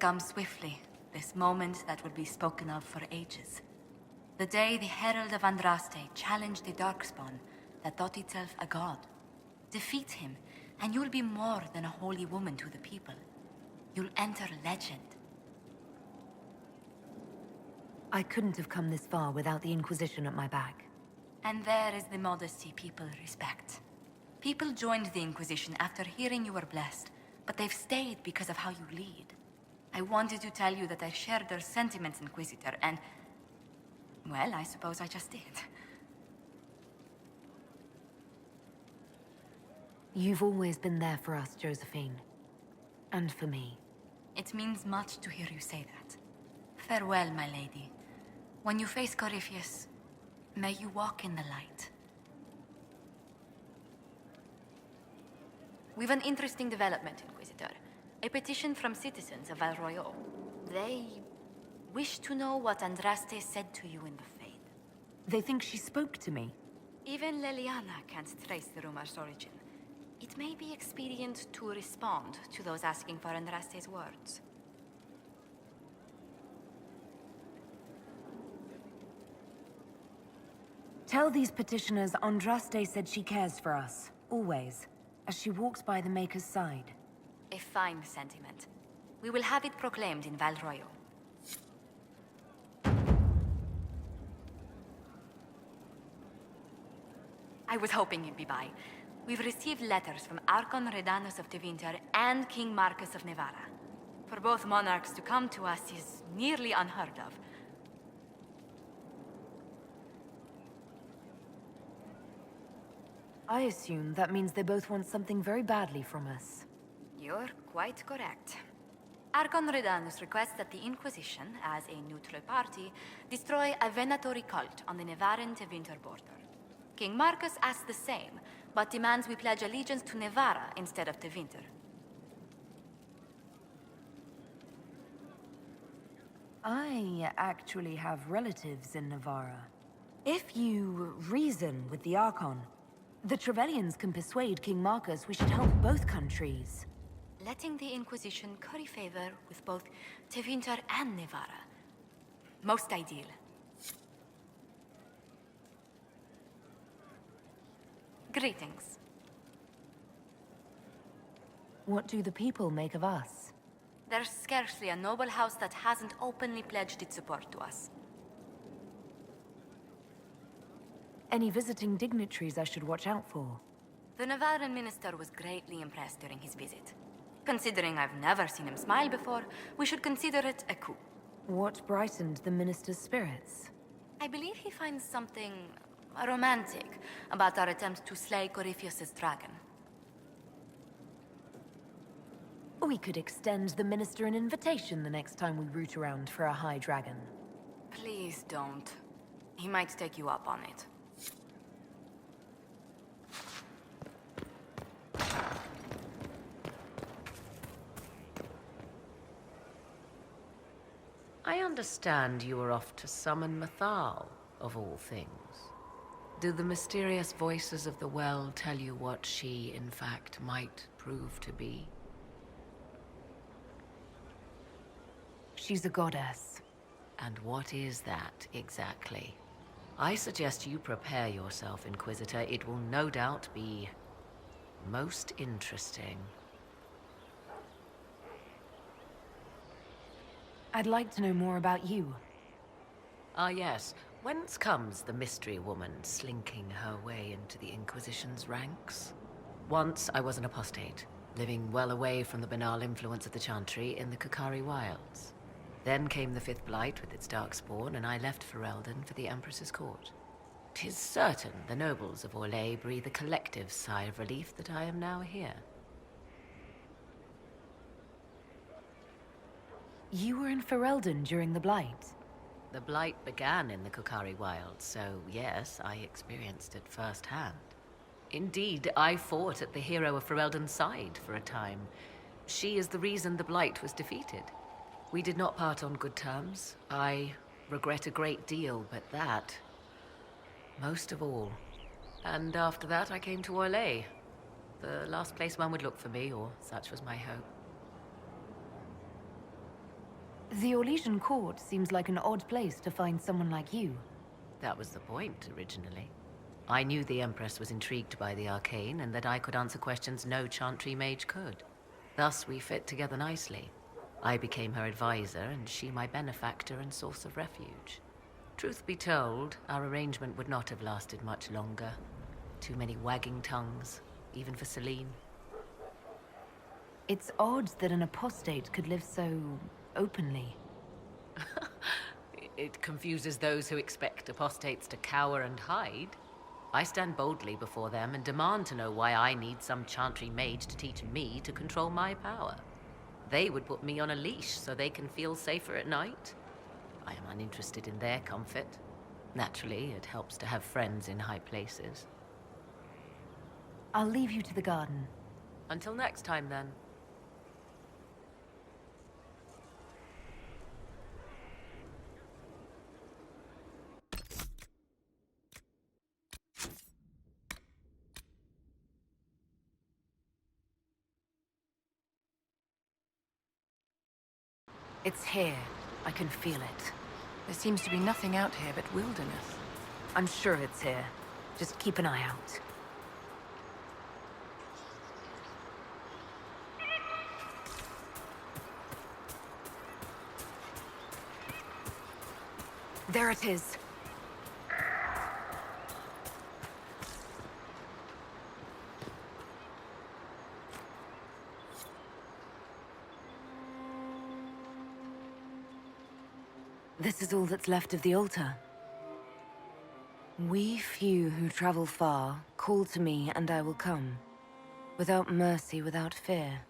comes swiftly, this moment that will be spoken of for ages. The day the Herald of Andraste challenged the Darkspawn that thought itself a god. Defeat him, and you'll be more than a holy woman to the people. You'll enter legend. I couldn't have come this far without the Inquisition at my back. And there is the modesty people respect. People joined the Inquisition after hearing you were blessed, but they've stayed because of how you lead. I wanted to tell you that I shared their sentiments, Inquisitor, and... well, I suppose I just did. You've always been there for us, Josephine. And for me. It means much to hear you say that. Farewell, my lady. When you face Corypheus, may you walk in the light. We've an interesting development, Inquisitor. A petition from citizens of Val Royeaux. They wish to know what Andraste said to you in the Faith. They think she spoke to me. Even Leliana can't trace the rumor's origin. It may be expedient to respond to those asking for Andraste's words. Tell these petitioners Andraste said she cares for us, always, as she walks by the Maker's side. A fine sentiment. We will have it proclaimed in Val Royeaux. I was hoping you'd be by. We've received letters from Archon Redanus of Tevinter and King Marcus of Nevada. For both monarchs to come to us is nearly unheard of. I assume that means they both want something very badly from us. You're quite correct. Archon Redanus requests that the Inquisition, as a neutral party, destroy a venatory cult on the Nevaran-Tevinter border. King Marcus asks the same, but demands we pledge allegiance to Nevada instead of Tevinter. I actually have relatives in Navarra. If you reason with the Archon, the Trevellians can persuade King Marcus we should help both countries. Letting the Inquisition curry favor with both Tevinter and Nevada. Most ideal. Greetings. What do the people make of us? There's scarcely a noble house that hasn't openly pledged its support to us. Any visiting dignitaries I should watch out for? The Nevaran minister was greatly impressed during his visit. Considering I've never seen him smile before, we should consider it a coup. What brightened the minister's spirits? I believe he finds something romantic about our attempt to slay Corypheus' dragon. We could extend the minister an invitation the next time we root around for a high dragon. Please don't. He might take you up on it. I understand you were off to summon Mathal, of all things. Do the mysterious voices of the well tell you what she, in fact, might prove to be? She's a goddess. And what is that, exactly? I suggest you prepare yourself, Inquisitor. It will no doubt be most interesting. I'd like to know more about you. Ah, yes. Whence comes the mystery woman slinking her way into the Inquisition's ranks? Once I was an apostate, living well away from the banal influence of the Chantry in the Kukari wilds. Then came the Fifth Blight with its darkspawn, and I left Ferelden for the Empress's court. 'Tis certain the nobles of Orlais breathe a collective sigh of relief that I am now here. You were in Ferelden during the Blight. The Blight began in the Kukari wilds, so yes, I experienced it firsthand. Indeed, I fought at the hero of Ferelden's side for a time. She is the reason the Blight was defeated. We did not part on good terms. I regret a great deal, but that, most of all. And after that, I came to Orlais. The last place one would look for me, or such was my hope. The Orlesian court seems like an odd place to find someone like you. That was the point, originally. I knew the Empress was intrigued by the arcane, and that I could answer questions no Chantry mage could. Thus, we fit together nicely. I became her advisor, and she my benefactor and source of refuge. Truth be told, our arrangement would not have lasted much longer. Too many wagging tongues, even for Celine. It's odd that an apostate could live so openly. It confuses those who expect apostates to cower and hide. I stand boldly before them and demand to know why I need some Chantry mage to teach me to control my power. They would put me on a leash so they can feel safer at night. I am uninterested in their comfort. Naturally, it helps to have friends in high places. I'll leave you to the garden. Until next time, then. It's here. I can feel it. There seems to be nothing out here but wilderness. I'm sure it's here. Just keep an eye out. There it is. This is all that's left of the altar. We few who travel far, call to me and I will come. Without mercy, without fear.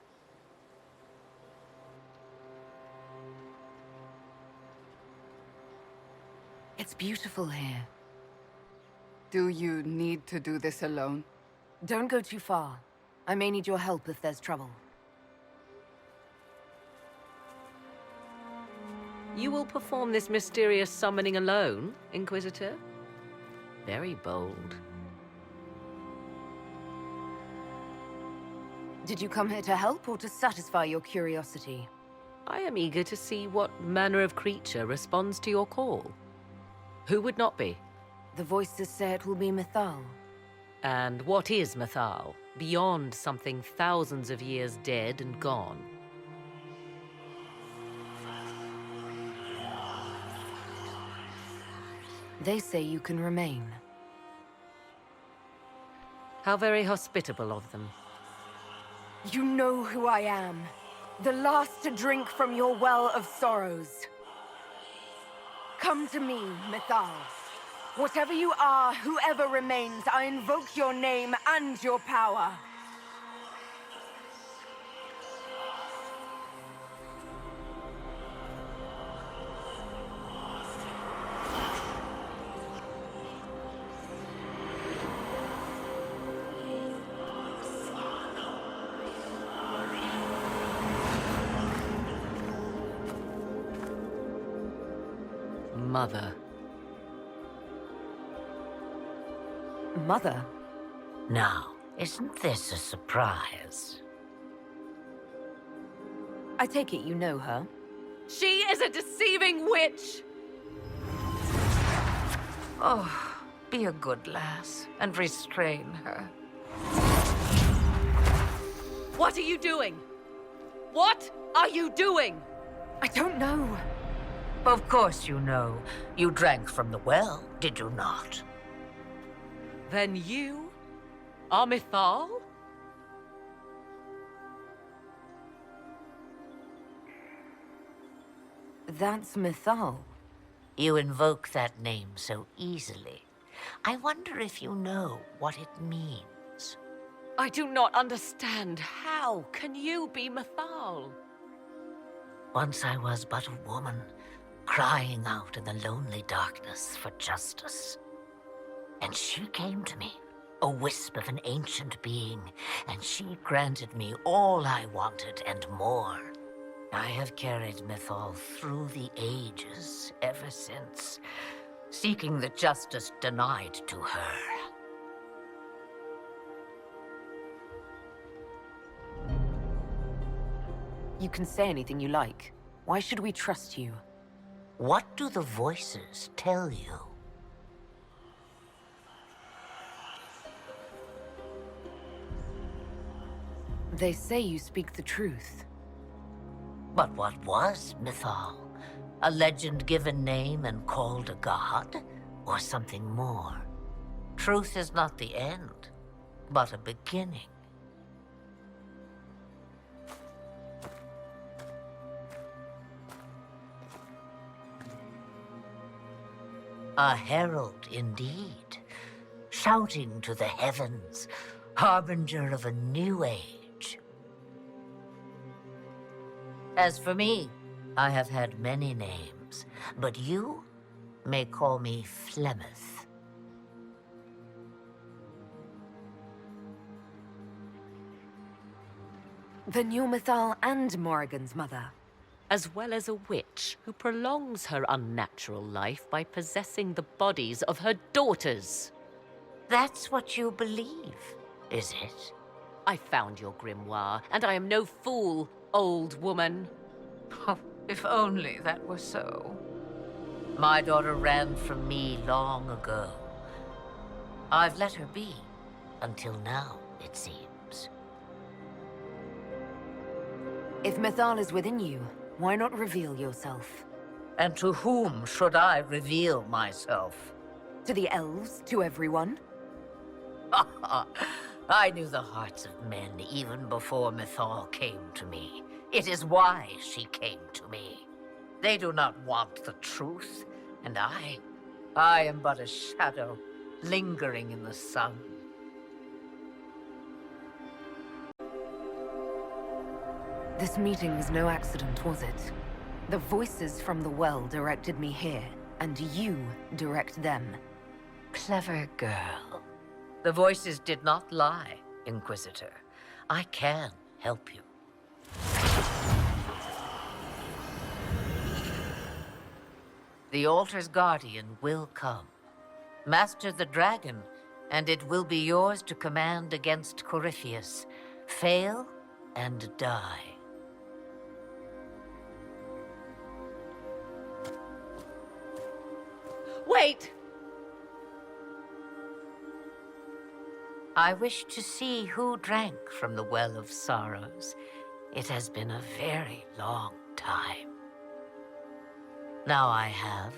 It's beautiful here. Do you need to do this alone? Don't go too far. I may need your help if there's trouble. You will perform this mysterious summoning alone, Inquisitor? Very bold. Did you come here to help or to satisfy your curiosity? I am eager to see what manner of creature responds to your call. Who would not be? The voices say it will be Mythal. And what is Mythal, beyond something thousands of years dead and gone? They say you can remain. How very hospitable of them. You know who I am. The last to drink from your well of sorrows. Come to me, Mythal. Whatever you are, whoever remains, I invoke your name and your power. Mother. Mother? Now, isn't this a surprise? I take it you know her. She is a deceiving witch! Oh, be a good lass and restrain her. What are you doing? What are you doing? I don't know. Of course you know. You drank from the well, did you not? Then you are Mythal? That's Mythal. You invoke that name so easily. I wonder if you know what it means. I do not understand. How can you be Mythal? Once I was but a woman, crying out in the lonely darkness for justice. And she came to me, a wisp of an ancient being, and she granted me all I wanted and more. I have carried Mythal through the ages ever since, seeking the justice denied to her. You can say anything you like. Why should we trust you? What do the voices tell you? They say you speak the truth. But what was Mythal? A legend given name and called a god? Or something more? Truth is not the end, but a beginning. A herald indeed, shouting to the heavens, harbinger of a new age. As for me, I have had many names, but you may call me Flemeth. Then you're Mythal and Morrigan's mother. As well as a witch who prolongs her unnatural life by possessing the bodies of her daughters. That's what you believe, is it? I found your grimoire, and I am no fool, old woman. Oh, if only that were so. My daughter ran from me long ago. I've let her be, until now, it seems. If Mythal is within you, why not reveal yourself? And to whom should I reveal myself? To the elves? To everyone? I knew the hearts of men even before Mythal came to me. It is why she came to me. They do not want the truth, and I am but a shadow, lingering in the sun. This meeting was no accident, was it? The voices from the well directed me here, and you direct them. Clever girl. The voices did not lie, Inquisitor. I can help you. The altar's guardian will come. Master the dragon, and it will be yours to command against Corypheus. Fail and die. Wait! I wish to see who drank from the Well of Sorrows. It has been a very long time. Now I have,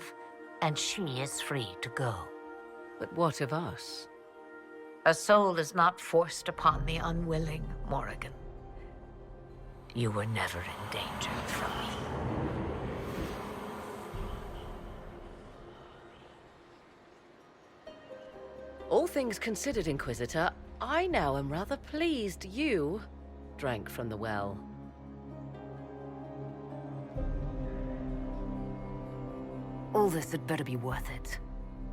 and she is free to go. But what of us? A soul is not forced upon the unwilling, Morrigan. You were never endangered from me. All things considered, Inquisitor, I now am rather pleased you drank from the well. All this had better be worth it.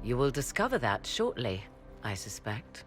You will discover that shortly, I suspect.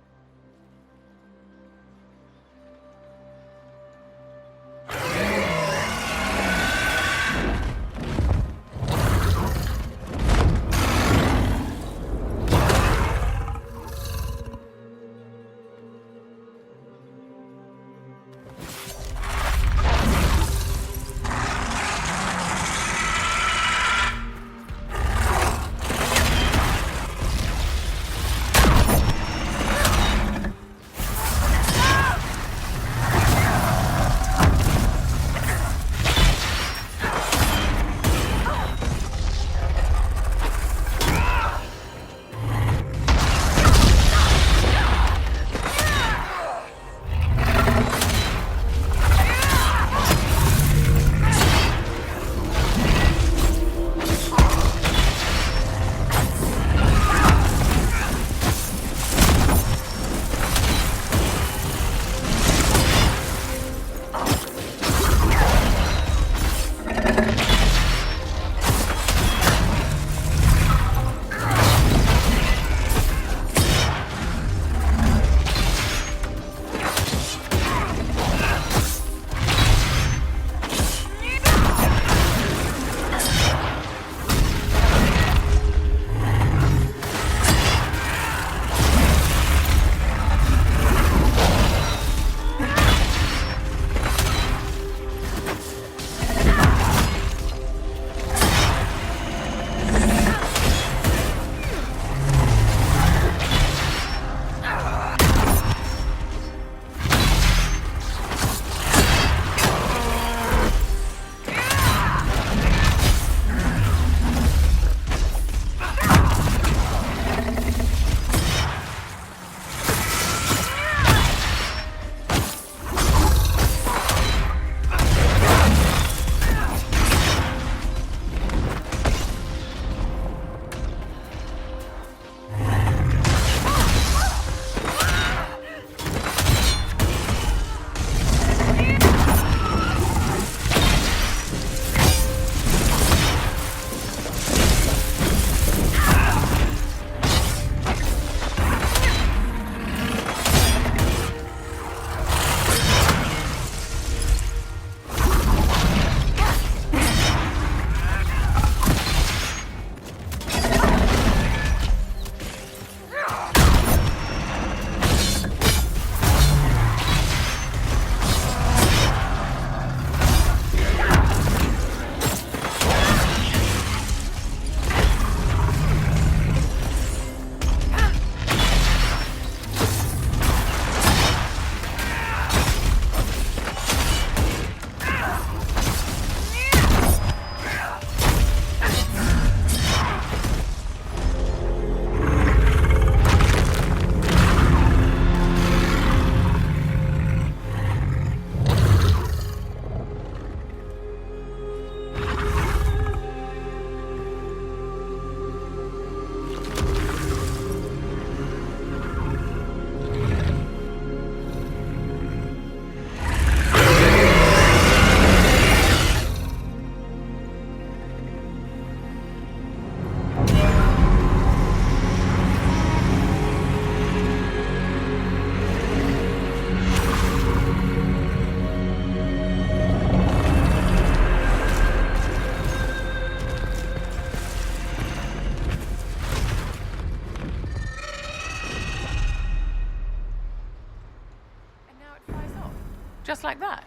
Just like that?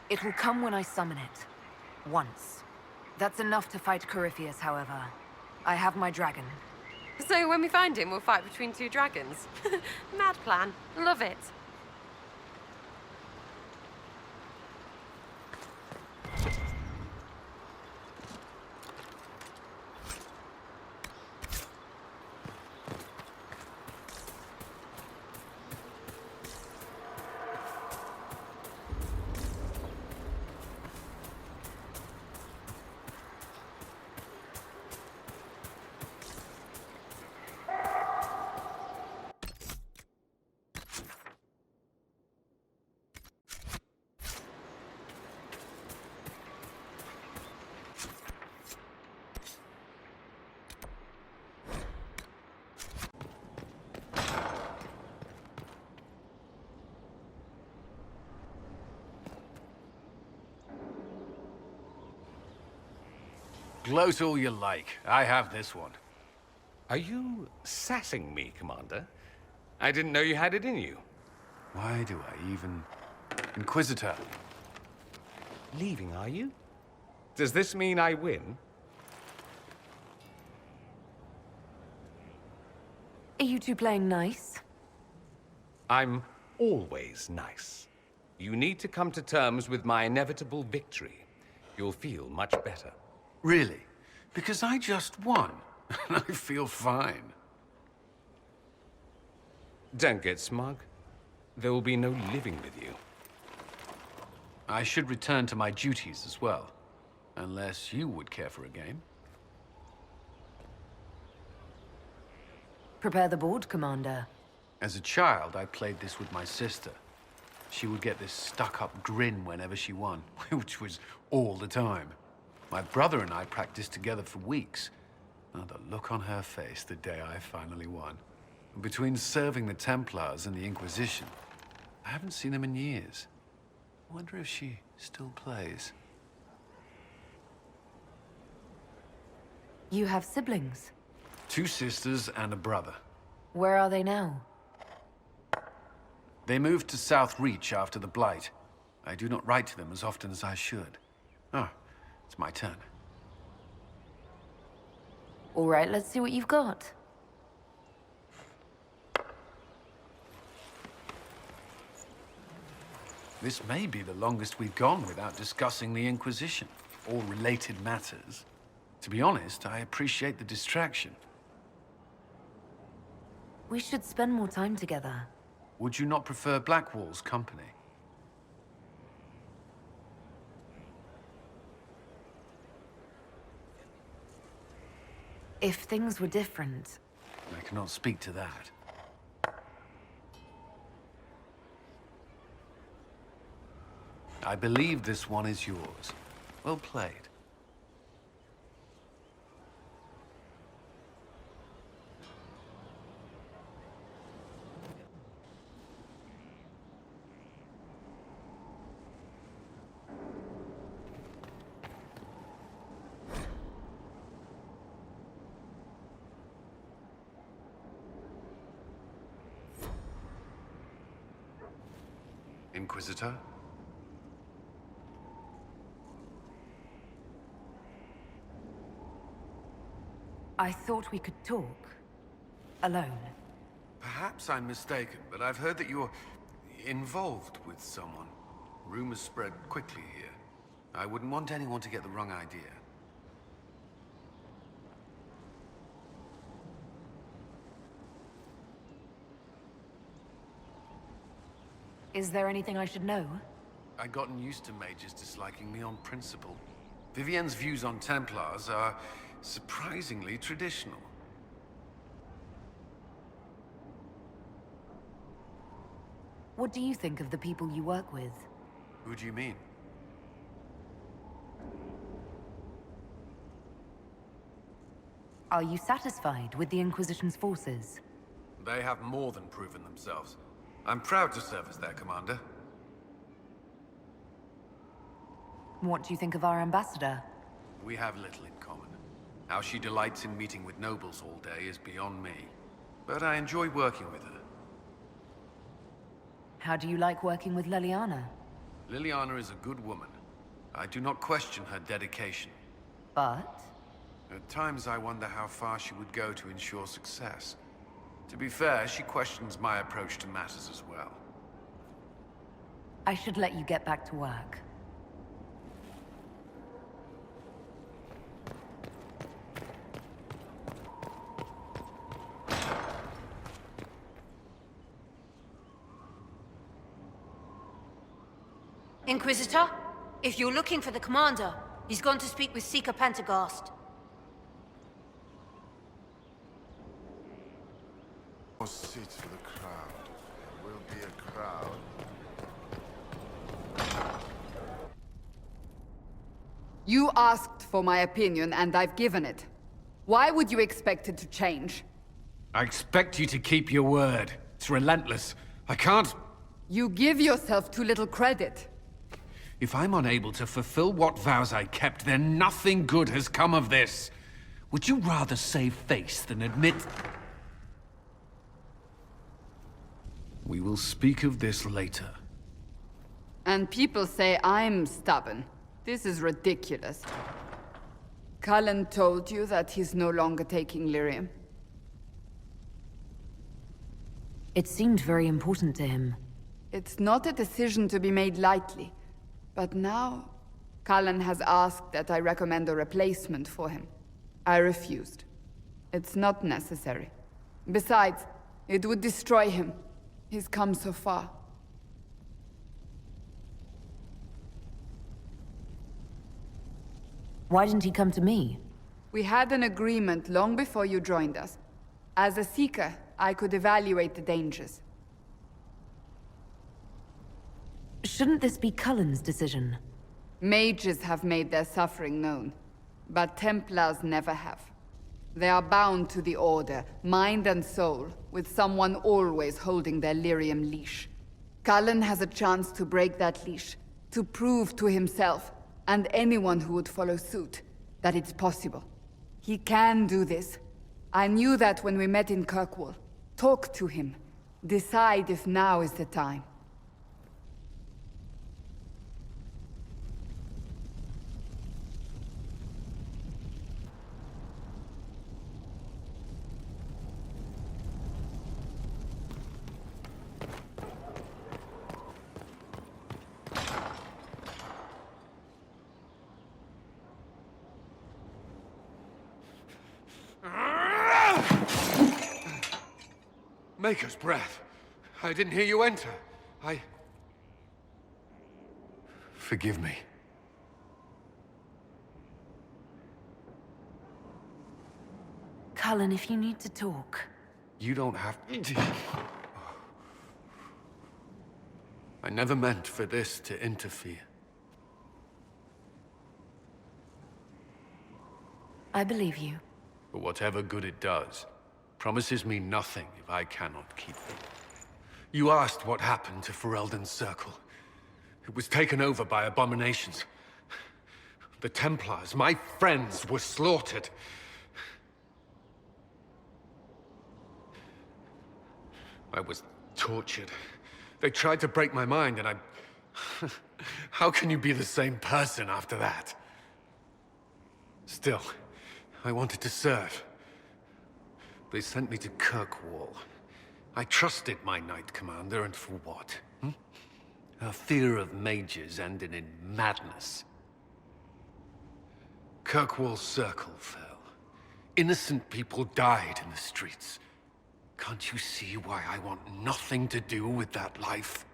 It will come when I summon it. Once. That's enough to fight Corypheus, however. I have my dragon. So when we find him, we'll fight between two dragons. Mad plan. Love it. Gloat all you like. I have this one. Are you sassing me, Commander? I didn't know you had it in you. Why do I even... Inquisitor. Leaving, are you? Does this mean I win? Are you two playing nice? I'm always nice. You need to come to terms with my inevitable victory. You'll feel much better. Really? Because I just won. And I feel fine. Don't get smug. There will be no living with you. I should return to my duties as well. Unless you would care for a game. Prepare the board, Commander. As a child, I played this with my sister. She would get this stuck-up grin whenever she won, which was all the time. My brother and I practiced together for weeks. Oh, the look on her face the day I finally won. Between serving the Templars and the Inquisition, I haven't seen them in years. I wonder if she still plays. You have siblings. 2 sisters and a brother. Where are they now? They moved to South Reach after the Blight. I do not write to them as often as I should. Ah, it's my turn. All right, let's see what you've got. This may be the longest we've gone without discussing the Inquisition, or related matters. To be honest, I appreciate the distraction. We should spend more time together. Would you not prefer Blackwall's company? If things were different... I cannot speak to that. I believe this one is yours. Well played. Inquisitor? I thought we could talk. Alone. Perhaps I'm mistaken, but I've heard that you're involved with someone. Rumors spread quickly here. I wouldn't want anyone to get the wrong idea. Is there anything I should know? I'd gotten used to mages disliking me on principle. Vivienne's views on Templars are surprisingly traditional. What do you think of the people you work with? Who do you mean? Are you satisfied with the Inquisition's forces? They have more than proven themselves. I'm proud to serve as their commander. What do you think of our ambassador? We have little in common. How she delights in meeting with nobles all day is beyond me. But I enjoy working with her. How do you like working with Leliana? Liliana is a good woman. I do not question her dedication. But At times I wonder how far she would go to ensure success. To be fair, she questions my approach to matters as well. I should let you get back to work. Inquisitor, if you're looking for the commander, he's gone to speak with Seeker Pentagast. No seats for the crowd. There will be a crowd. You asked for my opinion, and I've given it. Why would you expect it to change? I expect you to keep your word. It's relentless. I can't... You give yourself too little credit. If I'm unable to fulfill what vows I kept, then nothing good has come of this. Would you rather save face than admit... We will speak of this later. And people say I'm stubborn. This is ridiculous. Cullen told you that he's no longer taking lyrium. It seemed very important to him. It's not a decision to be made lightly. But now, Cullen has asked that I recommend a replacement for him. I refused. It's not necessary. Besides, it would destroy him. He's come so far. Why didn't he come to me? We had an agreement long before you joined us. As a Seeker, I could evaluate the dangers. Shouldn't this be Cullen's decision? Mages have made their suffering known, but Templars never have. They are bound to the Order, mind and soul, with someone always holding their lyrium leash. Cullen has a chance to break that leash, to prove to himself, and anyone who would follow suit, that it's possible. He can do this. I knew that when we met in Kirkwall. Talk to him. Decide if now is the time. Maker's breath. I didn't hear you enter. Forgive me. Cullen, if you need to talk. You don't have to. I never meant for this to interfere. I believe you. But whatever good it does, promises me nothing if I cannot keep them. You asked what happened to Ferelden's Circle. It was taken over by abominations. The Templars, my friends, were slaughtered. I was tortured. They tried to break my mind, and I... How can you be the same person after that? Still, I wanted to serve. They sent me to Kirkwall. I trusted my Knight Commander, and for what? Her fear of mages ended in madness. Kirkwall's Circle fell. Innocent people died in the streets. Can't you see why I want nothing to do with that life?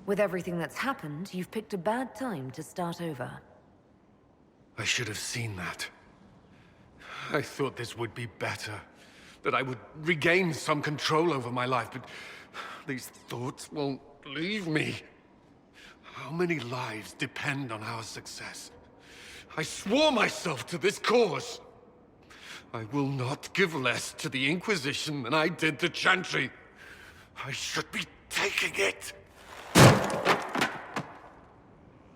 With everything that's happened, you've picked a bad time to start over. I should have seen that. I thought this would be better. That I would regain some control over my life, but these thoughts won't leave me. How many lives depend on our success? I swore myself to this cause. I will not give less to the Inquisition than I did to Chantry. I should be taking it. I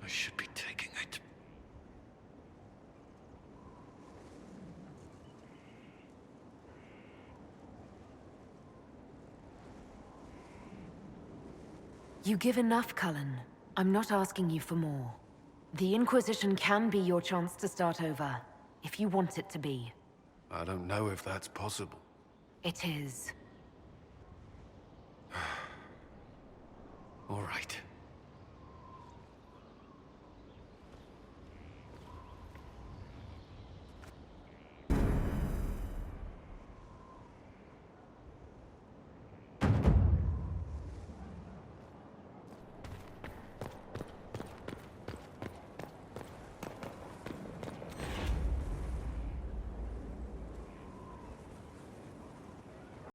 should be taking it. You give enough, Cullen. I'm not asking you for more. The Inquisition can be your chance to start over, if you want it to be. I don't know if that's possible. It is. All right.